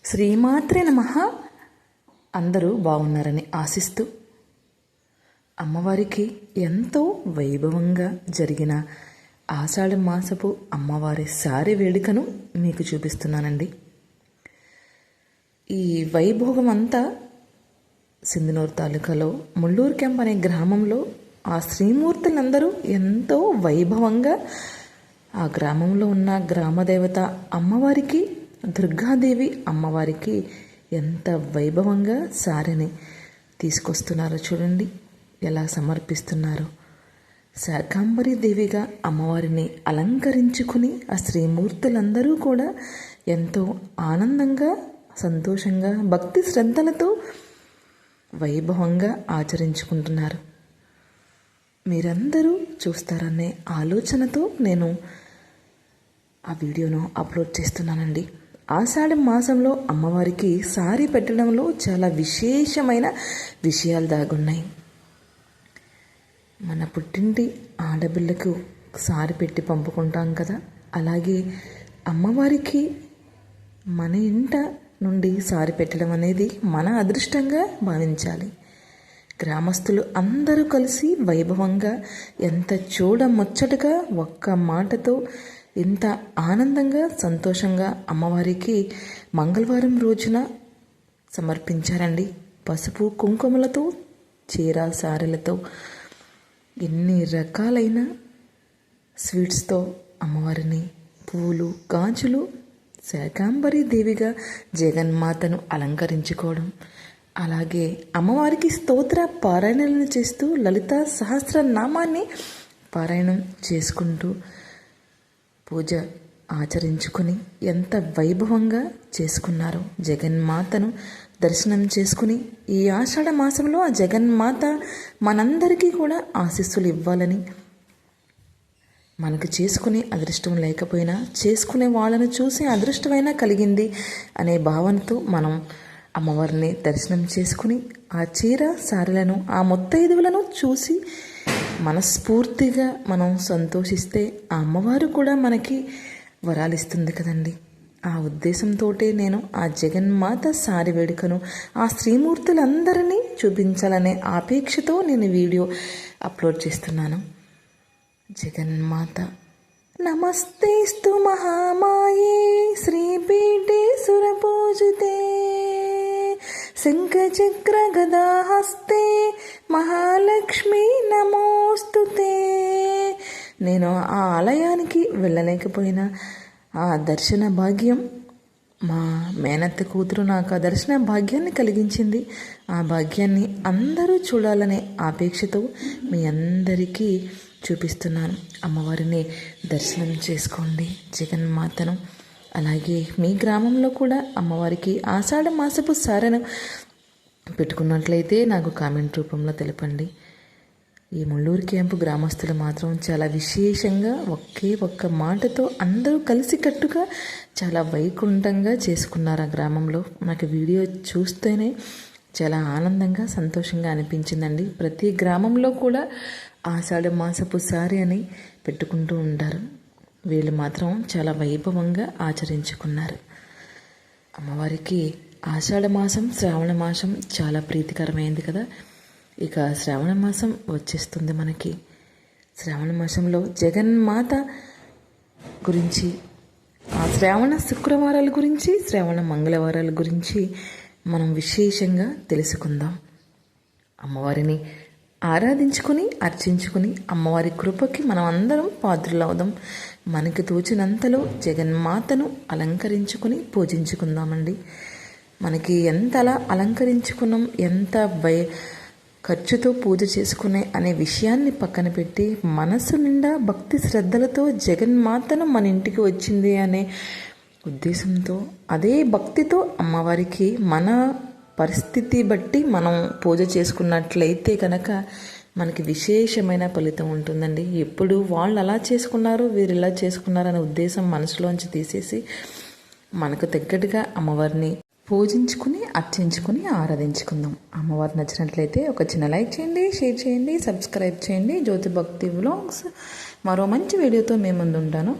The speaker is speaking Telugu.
శ్రీమాత్రే నమః. అందరూ బాగున్నారని ఆశిస్తూ అమ్మవారికి ఎంతో వైభవంగా జరిగిన ఆషాఢ మాసపు అమ్మవారి సారె వేడుకను మీకు చూపిస్తున్నానండి. ఈ వైభోగం అంతా సింధనూరు తాలూకాలో ముళ్ళూరు క్యాంప్ అనే గ్రామంలో ఆ శ్రీమూర్తులందరూ ఎంతో వైభవంగా ఆ గ్రామంలో ఉన్న గ్రామదేవత అమ్మవారికి, దుర్గాదేవి అమ్మవారికి ఎంత వైభవంగా సారెని తీసుకొస్తున్నారో చూడండి, ఎలా సమర్పిస్తున్నారో. శాకాంబరి దేవిగా అమ్మవారిని అలంకరించుకుని ఆ శ్రీమూర్తులందరూ కూడా ఎంతో ఆనందంగా, సంతోషంగా, భక్తి శ్రద్ధలతో వైభవంగా ఆచరించుకుంటున్నారు. మీరందరూ చూస్తారనే ఆలోచనతో నేను ఆ వీడియోను అప్లోడ్ చేస్తున్నానండి. ఆషాఢ మాసంలో అమ్మవారికి సారీ పెట్టడంలో చాలా విశేషమైన విషయాలు దాగున్నాయి. మన పుట్టింటి ఆడపిల్లకు సారీ పెట్టి పంపుకుంటాం కదా, అలాగే అమ్మవారికి మన ఇంట నుండి సారీ పెట్టడం అనేది మన అదృష్టంగా భావించాలి. గ్రామస్తులు అందరూ కలిసి వైభవంగా, ఎంత చూడముచ్చటగా, ఒక్క మాటతో ఎంత ఆనందంగా, సంతోషంగా అమ్మవారికి మంగళవారం రోజున సమర్పించారండి. పసుపు కుంకుమలతో, చీర సారెలతో, ఎన్ని రకాలైన స్వీట్స్తో అమ్మవారిని, పూలు, గాజులు, శాకాంబరి దేవిగా జగన్మాతను అలంకరించుకోవడం, అలాగే అమ్మవారికి స్తోత్ర పారాయణలను చేస్తూ లలిత సహస్రనామాన్ని పారాయణం చేసుకుంటూ పూజ ఆచరించుకొని ఎంత వైభవంగా చేసుకున్నారు. జగన్మాతను దర్శనం చేసుకుని ఈ ఆషాఢ మాసంలో ఆ జగన్మాత మనందరికీ కూడా ఆశీస్సులు ఇవ్వాలని, మనకు చేసుకునే అదృష్టం లేకపోయినా చేసుకునే వాళ్ళను చూసి అదృష్టమైనా కలిగింది అనే భావనతో మనం అమ్మవారిని దర్శనం చేసుకుని ఆ చీర సారెలను, ఆ ముత్తైదువులను చూసి మనస్ఫూర్తిగా మనం సంతోషిస్తే ఆ అమ్మవారు కూడా మనకి వరాలిస్తుంది కదండి. ఆ ఉద్దేశంతో నేను ఆ జగన్మాత సారి వేడుకను ఆ శ్రీమూర్తులందరినీ చూపించాలనే ఆపేక్షతో నేను వీడియో అప్లోడ్ చేస్తున్నాను. జగన్మాత నమస్తేస్తు మహామాయే శ్రీపీఠే సురపూజితే శంఖచక్ర గదాహస్తే మహాలక్ష్మి నమోస్తుతే. నేను ఆ ఆలయానికి వెళ్ళలేకపోయినా ఆ దర్శన భాగ్యం, మా మేనత్త కూతురు నాకు ఆ దర్శన భాగ్యాన్ని కలిగించింది. ఆ భాగ్యాన్ని అందరూ చూడాలనే ఆపేక్షతో మీ అందరికీ చూపిస్తున్నాను. అమ్మవారిని దర్శనం చేసుకోండి, జగన్మాతను. అలాగే మీ గ్రామంలో కూడా అమ్మవారికి ఆషాఢ మాసపు సారెను పెట్టుకున్నట్లయితే నాకు కామెంట్ రూపంలో తెలపండి. ఈ ముళ్ళూరు క్యాంపు గ్రామస్తులు మాత్రం చాలా విశేషంగా ఒక్క మాటతో అందరూ కలిసికట్టుగా చాలా వైకుంఠంగా చేసుకున్నారు ఆ గ్రామంలో. నాకు వీడియో చూస్తేనే చాలా ఆనందంగా, సంతోషంగా అనిపించిందండి. ప్రతి గ్రామంలో కూడా ఆషాఢ మాసపు సారి అని పెట్టుకుంటూ ఉంటారు. వీళ్ళు మాత్రం చాలా వైభవంగా ఆచరించుకున్నారు. అమ్మవారికి ఆషాఢ మాసం, శ్రావణ మాసం చాలా ప్రీతికరమైంది కదా. ఇక శ్రావణ మాసం వచ్చేస్తుంది మనకి. శ్రావణ మాసంలో జగన్మాత గురించి, ఆ శ్రావణ శుక్రవారాల గురించి, శ్రావణ మంగళవారాల గురించి మనం విశేషంగా తెలుసుకుందాం. అమ్మవారిని ఆరాధించుకుని, అర్చించుకుని అమ్మవారి కృపకి మనం అందరం పాత్రులవుదాం. మనకి తోచినంతలో జగన్మాతను అలంకరించుకుని పూజించుకుందామండి. మనకి ఎంతలా అలంకరించుకున్నాం, ఎంత ఖర్చుతో పూజ చేసుకునే అనే విషయాన్ని పక్కన పెట్టి మనసు నిండా భక్తి శ్రద్ధలతో జగన్మాతను మన ఇంటికి వచ్చింది అనే ఉద్దేశంతో, అదే భక్తితో అమ్మవారికి మన పరిస్థితి బట్టి మనం పూజ చేసుకున్నట్లయితే కనుక మనకి విశేషమైన ఫలితం ఉంటుందండి. ఎప్పుడు వాళ్ళు అలా చేసుకున్నారు, వీరు ఇలా చేసుకున్నారు అనే ఉద్దేశం మనసులోంచి తీసేసి మనకు తగ్గట్టుగా అమ్మవారిని పూజించుకుని, అర్చించుకుని ఆరాధించుకుందాం. అమ్మవారు నచ్చినట్లయితే ఒక చిన్న లైక్ చేయండి, షేర్ చేయండి, సబ్స్క్రైబ్ చేయండి. జ్యోతి భక్తి వ్లాగ్స్ మరో మంచి వీడియోతో మేము ముందు ఉంటాను.